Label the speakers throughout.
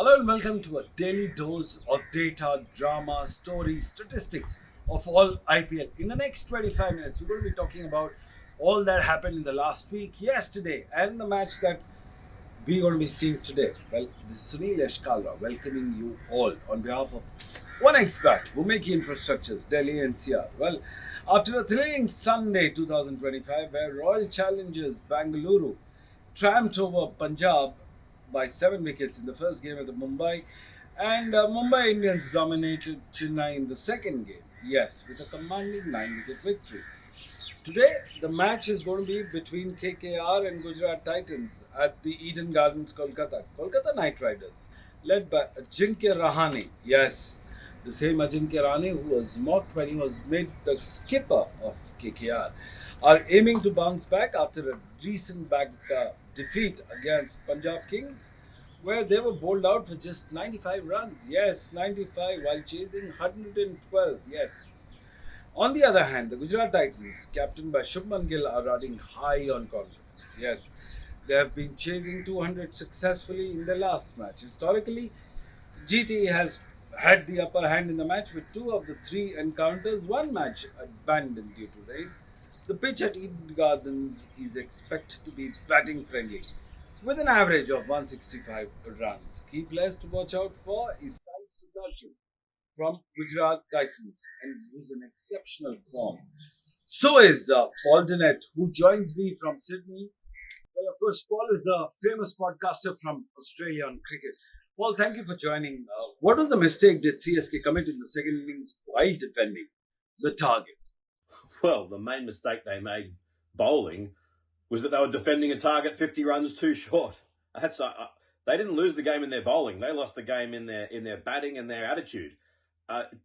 Speaker 1: Hello and welcome to a daily dose of data, drama, stories, statistics of all IPL. In the next 25 minutes, we're going to be talking about all that happened in the last week, yesterday, and the match that we're going to be seeing today. Well, this is Sunil Eshkalra welcoming you all on behalf of One Expert, Vumiki Infrastructures, Delhi NCR. Well, after a thrilling Sunday 2025, where Royal Challengers Bangalore triumphed over Punjab by 7 wickets in the first game at the Mumbai, and Mumbai Indians dominated Chennai in the second game. Yes, with a commanding 9 wicket victory. Today, the match is going to be between KKR and Gujarat Titans at the Eden Gardens, Kolkata. Kolkata Knight Riders, led by Ajinkya Rahane. Yes, the same Ajinkya Rahane who was mocked when he was made the skipper of KKR, are aiming to bounce back after a recent back defeat against Punjab Kings, where they were bowled out for just 95 runs. Yes, 95 while chasing 112. Yes. On the other hand, the Gujarat Titans, captained by Shubman Gill, are riding high on confidence. Yes, they have been chasing 200 successfully in their last match. Historically, GT has had the upper hand in the match with two of the three encounters, one match abandoned due to rain. The pitch at Eden Gardens is expected to be batting friendly with an average of 165 runs. Key players to watch out for is Sai Sudarshan from Gujarat Titans and who's in exceptional form. So is Paul Dinette, who joins me from Sydney. Well, of course, Paul is the famous podcaster from Australia on cricket. Paul, thank you for joining. What was the mistake did CSK commit in the second innings while defending the target?
Speaker 2: Well, the main mistake they made bowling was that they were defending a target 50 runs too short. They didn't lose the game in their bowling. They lost the game in their batting and their attitude.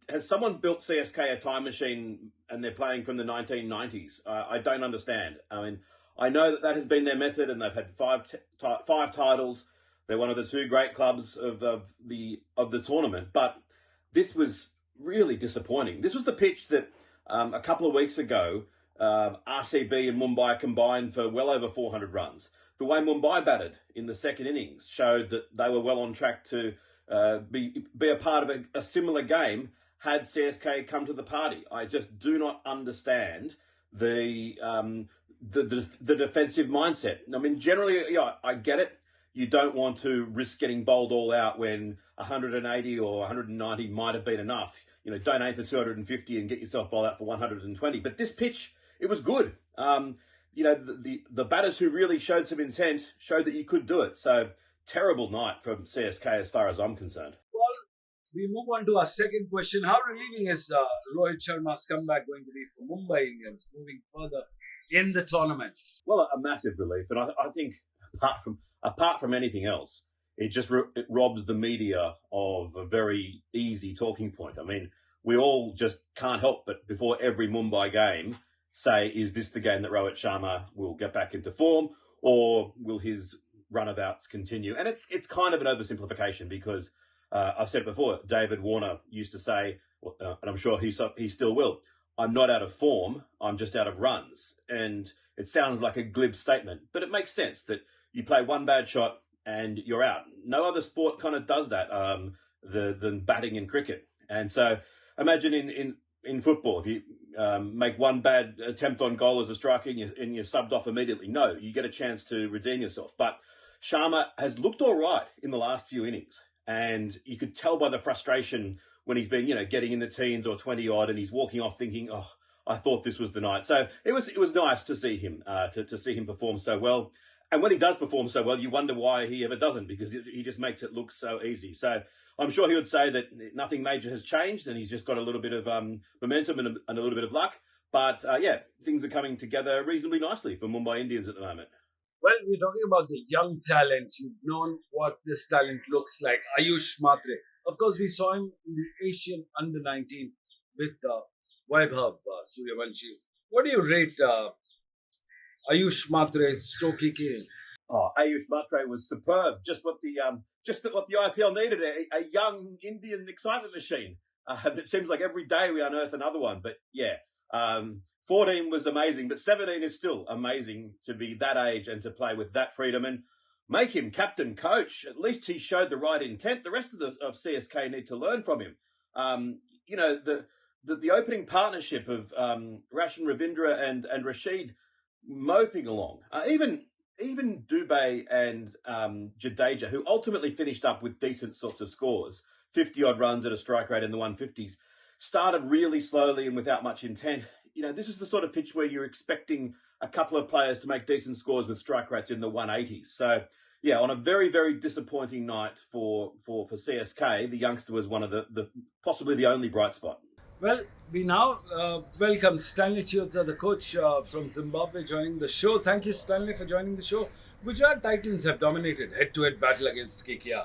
Speaker 2: Has someone built CSK a time machine and they're playing from the 1990s? I don't understand. I mean, I know that has been their method, and they've had five titles. They're one of the two great clubs of the tournament. But this was really disappointing. This was the pitch that a couple of weeks ago, RCB and Mumbai combined for well over 400 runs. The way Mumbai batted in the second innings showed that they were well on track to be a part of a similar game had CSK come to the party. I just do not understand the defensive mindset. I mean, generally, yeah, I get it. You don't want to risk getting bowled all out when 180 or 190 might have been enough. You know, don't aim for 250 and get yourself bowled out for 120. But this pitch, it was good. The batters who really showed some intent showed that you could do it. So terrible night from CSK as far as I'm concerned.
Speaker 1: Well, we move on to our second question. How relieving is Rohit Sharma's comeback going to be for Mumbai Indians moving further in the tournament?
Speaker 2: Well, a massive relief. And I think apart from anything else, it robs the media of a very easy talking point. I mean, we all just can't help but before every Mumbai game say, is this the game that Rohit Sharma will get back into form, or will his runabouts continue? And it's kind of an oversimplification because I've said it before. David Warner used to say, and I'm sure he still will, I'm not out of form, I'm just out of runs. And it sounds like a glib statement, but it makes sense that you play one bad shot and you're out. No other sport kind of does that than batting in cricket. And so imagine in football, if you make one bad attempt on goal as a striker and you're subbed off immediately. No, you get a chance to redeem yourself. But Sharma has looked all right in the last few innings. And you could tell by the frustration when he's been, getting in the teens or 20 odd and he's walking off thinking, oh, I thought this was the night. So it was nice to see him, to see him perform so well. And when he does perform so well, you wonder why he ever doesn't, because he just makes it look so easy. So I'm sure he would say that nothing major has changed and he's just got a little bit of momentum and a little bit of luck. But things are coming together reasonably nicely for Mumbai Indians at the moment.
Speaker 1: Well, we're talking about the young talent. You've known what this talent looks like. Ayush Matre. Of course, we saw him in the Asian Under-19 with Vaibhav Suryavanshi. What do you rate Ayush Matre's stroke kicking?
Speaker 2: Oh, Ayush Matre was superb. Just what the IPL needed, a young Indian excitement machine. It seems like every day we unearth another one. But yeah, 14 was amazing, but 17 is still amazing to be that age and to play with that freedom. And make him captain coach. At least he showed the right intent. The rest of CSK need to learn from him. You know, the opening partnership of Rashan Ravindra and Rashid moping along. Even Dubé and Jadeja, who ultimately finished up with decent sorts of scores, 50-odd runs at a strike rate in the 150s, started really slowly and without much intent. You know, this is the sort of pitch where you're expecting a couple of players to make decent scores with strike rates in the 180s. So, yeah, on a very, very disappointing night for CSK, the youngster was one of the possibly the only bright spot.
Speaker 1: Well, we now welcome Stanley Chiozza, the coach from Zimbabwe, joining the show. Thank you, Stanley, for joining the show. Gujarat Titans have dominated head-to-head battle against KKR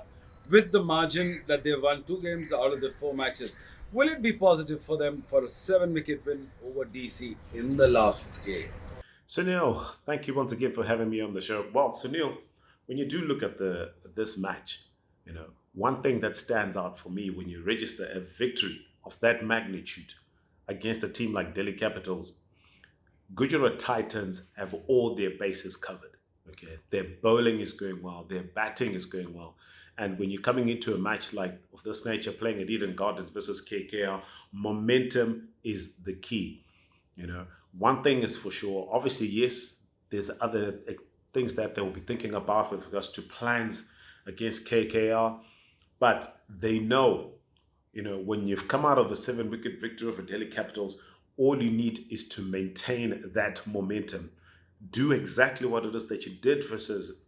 Speaker 1: with the margin that they've won 2 games out of the 4 matches. Will it be positive for them for a 7-wicket win over DC in the last game?
Speaker 3: Sunil, thank you once again for having me on the show. Well, Sunil, when you do look at this match, one thing that stands out for me when you register a victory of that magnitude against a team like Delhi Capitals, Gujarat Titans have all their bases covered. Okay, their bowling is going well, their batting is going well, and when you're coming into a match like of this nature, playing at Eden Gardens versus KKR, momentum is the key. One thing is for sure. Obviously, yes, there's other things that they will be thinking about with regards to plans against KKR, but they know, when you've come out of a 7-wicket victory over Delhi Capitals, all you need is to maintain that momentum. Do exactly what it is that you did versus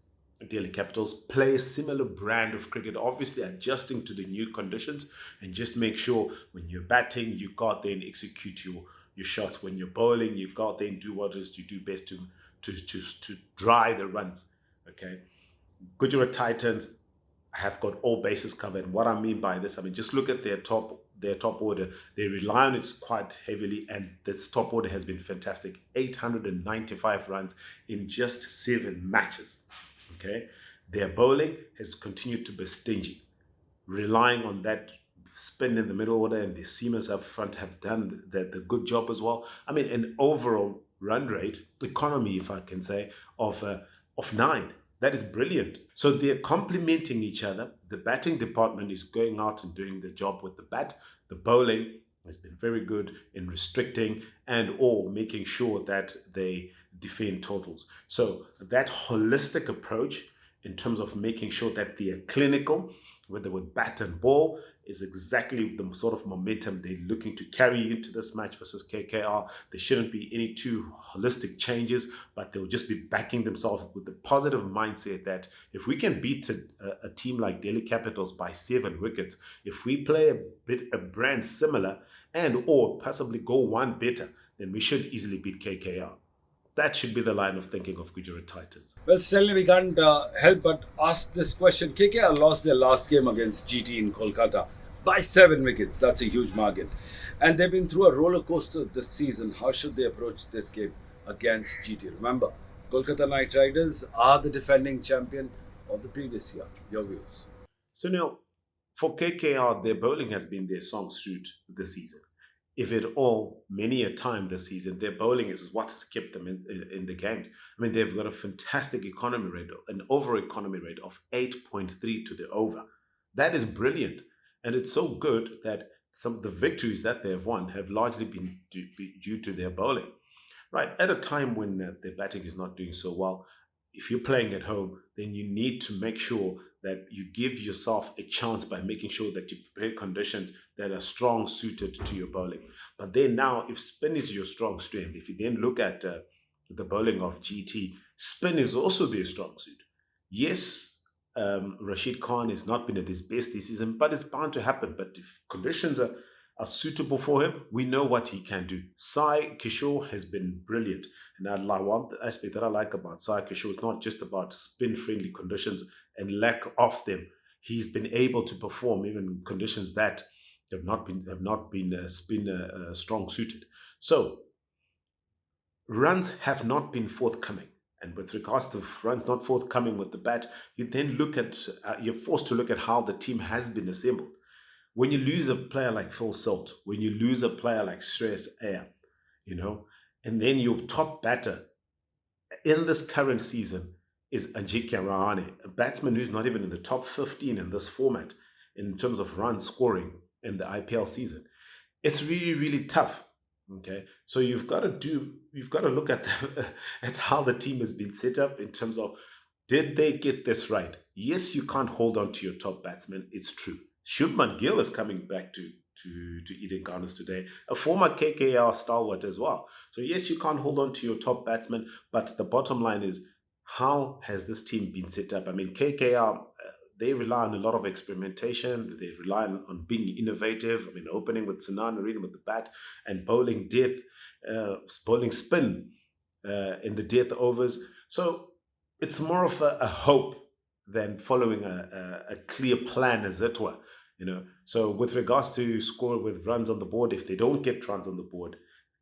Speaker 3: Delhi Capitals. Play a similar brand of cricket, obviously adjusting to the new conditions, and just make sure when you're batting, you go out there and execute your shots. When you're bowling, you go out there and do what it is you do best to dry the runs. Okay, Gujarat Titans have got all bases covered. And what I mean by this, just look at their top order. They rely on it quite heavily, and this top order has been fantastic. 895 runs in just 7 matches. Okay, their bowling has continued to be stingy, relying on that spin in the middle order, and the seamers up front have done the good job as well. An overall run rate economy, if I can say, of 9. That is brilliant. So they're complementing each other. The batting department is going out and doing the job with the bat. The bowling has been very good in restricting and or making sure that they defend totals. So that holistic approach in terms of making sure that they are clinical, whether with bat and ball, is exactly the sort of momentum they're looking to carry into this match versus KKR. There shouldn't be any too holistic changes, but they'll just be backing themselves with the positive mindset that if we can beat a team like Delhi Capitals by 7 wickets, if we play a brand similar and or possibly go one better, then we should easily beat KKR. That should be the line of thinking of Gujarat Titans.
Speaker 1: Well, Stanley, we can't help but ask this question. KKR lost their last game against GT in Kolkata by 7 wickets. That's a huge margin. And they've been through a roller coaster this season. How should they approach this game against GT? Remember, Kolkata Knight Riders are the defending champion of the previous year. Your views?
Speaker 3: So, for KKR, their bowling has been their song suit this season. If at all, many a time this season, their bowling is what has kept them in the games. They've got a fantastic economy rate, an over economy rate of 8.3 to the over. That is brilliant. And it's so good that some of the victories that they have won have largely been due to their bowling. Right, at a time when their batting is not doing so well, if you're playing at home, then you need to make sure that you give yourself a chance by making sure that you prepare conditions that are strong suited to your bowling. But then now, if spin is your strong strength, if you then look at the bowling of GT, spin is also their strong suit. Yes, Rashid Khan has not been at his best this season, but it's bound to happen. But if conditions are suitable for him, we know what he can do. Sai Kishore has been brilliant. And one aspect that I like about Sai Kishore is not just about spin-friendly conditions and lack of them. He's been able to perform even in conditions that have not been spin strong suited. So runs have not been forthcoming. And with regards to runs not forthcoming with the bat, you're forced to look at how the team has been assembled. When you lose a player like Phil Salt, when you lose a player like Shreyas Iyer, and then your top batter in this current season is Ajit Rahane, a batsman who's not even in the top 15 in this format in terms of run scoring in the IPL season. It's really, really tough. Okay, so you've got to look at at how the team has been set up in terms of, did they get this right? Yes, you can't hold on to your top batsman. It's true. Shubman Gill is coming back to Eden Gardens today, a former KKR stalwart as well. So yes, you can't hold on to your top batsman, but the bottom line is, how has this team been set up? I mean, KKR, they rely on a lot of experimentation. They rely on being innovative. I mean, opening with Sinan Narine with the bat and bowling depth, bowling spin in the death overs. So it's more of a hope than following a clear plan, as it were. So with regards to score with runs on the board, if they don't get runs on the board,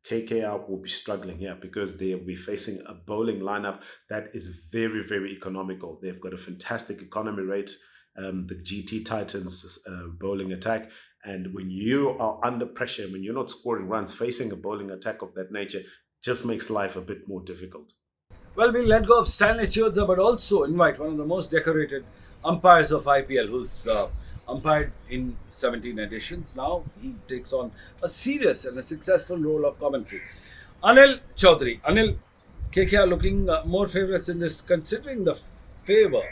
Speaker 3: KKR will be struggling here because they'll be facing a bowling lineup that is very, very economical. They've got a fantastic economy rate, the GT Titans bowling attack. And when you are under pressure, when you're not scoring runs, facing a bowling attack of that nature just makes life a bit more difficult.
Speaker 1: Well, we'll let go of Stanley Chiozza, but also invite one of the most decorated umpires of IPL, who's umpired in 17 editions. Now he takes on a serious and a successful role of commentary. Anil Chaudhary. Anil, KKR looking more favourites in this, considering the favour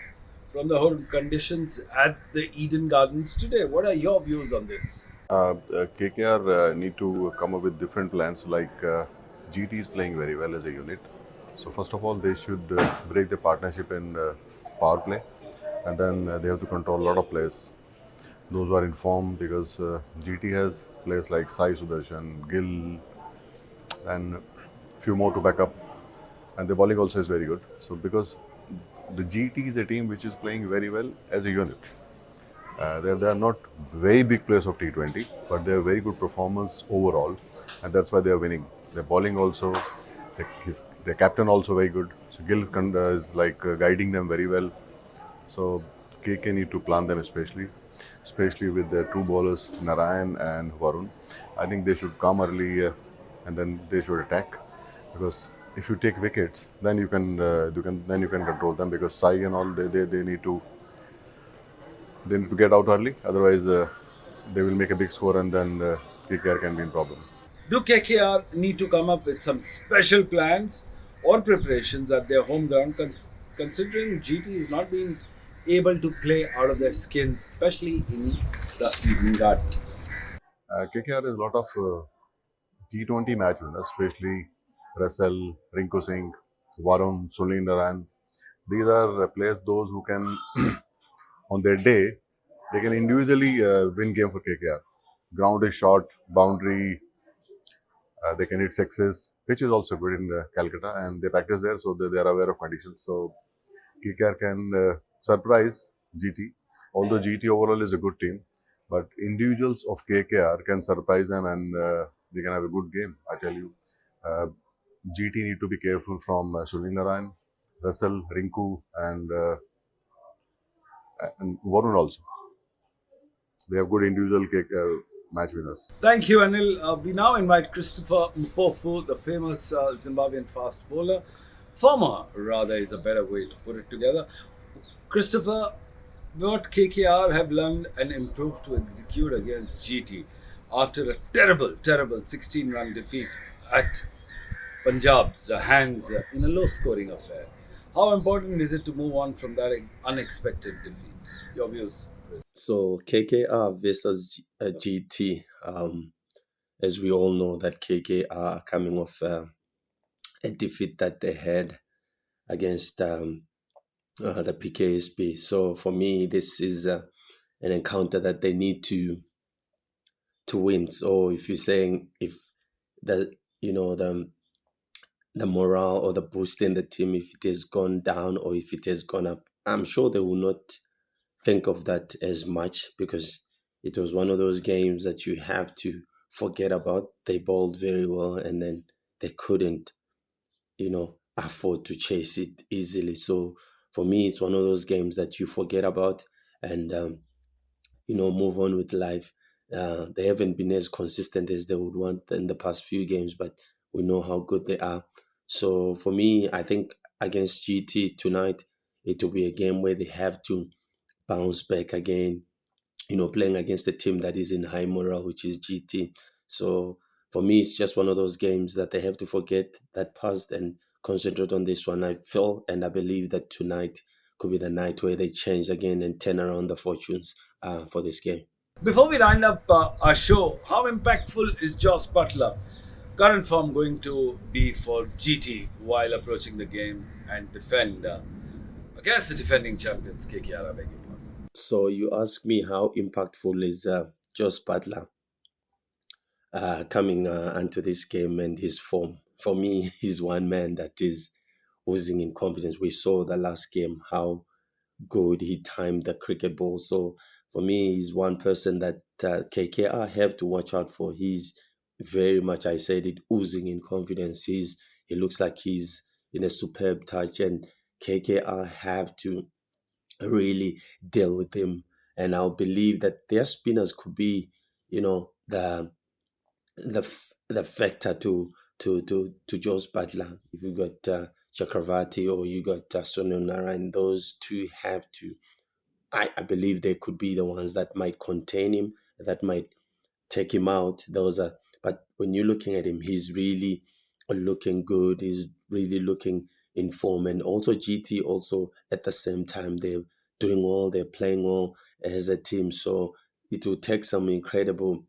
Speaker 1: from the whole conditions at the Eden Gardens today. What are your views on this?
Speaker 4: KKR need to come up with different plans. Like GT is playing very well as a unit. So first of all, they should break the partnership in power play, and then they have to control a lot of players. Those who are in form, because GT has players like Sai Sudarshan, Gill, and few more to back up. And the bowling also is very good. So because the GT is a team which is playing very well as a unit. They are not very big players of T20, but they are very good performance overall, and that's why they are winning. Their bowling also, their captain also very good. So Gill is like guiding them very well. So KK need to plan them especially with their two bowlers Narayan and Varun. I think they should come early and then they should attack, because if you take wickets, then you can control them, because Sai and all they need to get out early. Otherwise, they will make a big score, and then KKR can be in problem.
Speaker 1: Do KKR need to come up with some special plans or preparations at their home ground, considering GT is not being able to play out of their skins, especially in the Eden Gardens?
Speaker 4: KKR has a lot of T20 match winners, especially Russell, Rinku Singh, Varun, Sunil Naran. These are players, those who can, on their day, they can individually win game for KKR. Ground is short, boundary, they can hit sixes. Pitch is also good in Calcutta, and they practice there, so they are aware of conditions. So KKR can surprise GT. Although GT overall is a good team, but individuals of KKR can surprise them, and they can have a good game. I tell you, uh, GT need to be careful from Sunil Narayan, Russell, Rinku, and Varun also. They have good individual match winners.
Speaker 1: Thank you, Anil. We now invite Christopher Mpofu, the famous Zimbabwean fast bowler. Former, rather, is a better way to put it together. Christopher, what KKR have learned and improved to execute against GT after a terrible, terrible 16-run defeat at Punjab's hands in a low scoring affair. How important is it to move on from that unexpected defeat? Your views?
Speaker 5: So KKR versus GT. As we all know, that KKR are coming off a defeat that they had against the PKSB. So for me, this is an encounter that they need to win. So if you're saying if the the morale or the boost in the team, if it has gone down or if it has gone up, I'm sure they will not think of that as much, because it was one of those games that you have to forget about. They bowled very well, and then they couldn't, afford to chase it easily. So for me, it's one of those games that you forget about and, move on with life. They haven't been as consistent as they would want in the past few games, but we know how good they are. So for me, I think against GT tonight, it will be a game where they have to bounce back again, playing against a team that is in high morale, which is GT. So for me, it's just one of those games that they have to forget that past and concentrate on this one. I feel and I believe that tonight could be the night where they change again and turn around the fortunes for this game.
Speaker 1: Before we wind up our show, how impactful is Joss Butler current form going to be for GT while approaching the game and defend against the defending champions KKR? I beg your pardon.
Speaker 5: So you ask me how impactful is Joss Butler coming onto this game and his form. For me, he's one man that is oozing in confidence. We saw the last game how good he timed the cricket ball. So for me, he's one person that KKR have to watch out for. He's very much, I said it, oozing in confidence. He looks like he's in a superb touch, and KKR have to really deal with him. And I'll believe that their spinners could be, the factor to Joe's Butler. If you got Chakravarti or you got Sunil Narayan, those two have to. I believe they could be the ones that might contain him, that might take him out. But when you're looking at him, he's really looking good. He's really looking in form, and also GT also at the same time they're playing well as a team. So it will take some incredible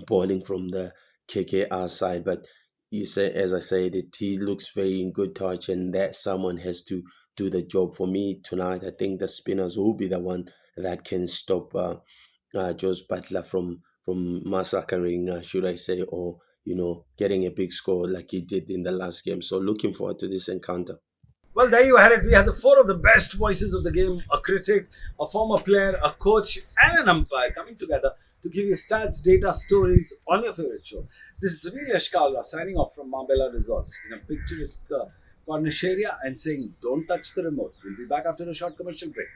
Speaker 5: bowling from the KKR side, but you say, as I said, he looks very in good touch, and that someone has to do the job for me tonight. I think the spinners will be the one that can stop Josh Butler from massacring, should I say, or getting a big score like he did in the last game. So looking forward to this encounter.
Speaker 1: Well, there you had it. We had the four of the best voices of the game: a critic, a former player, a coach, and an umpire coming together to give you stats, data, stories on your favorite show. This is Sunil Yashkala signing off from Marbella Resorts in a picturesque Cornish area and saying, don't touch the remote. We'll be back after a short commercial break.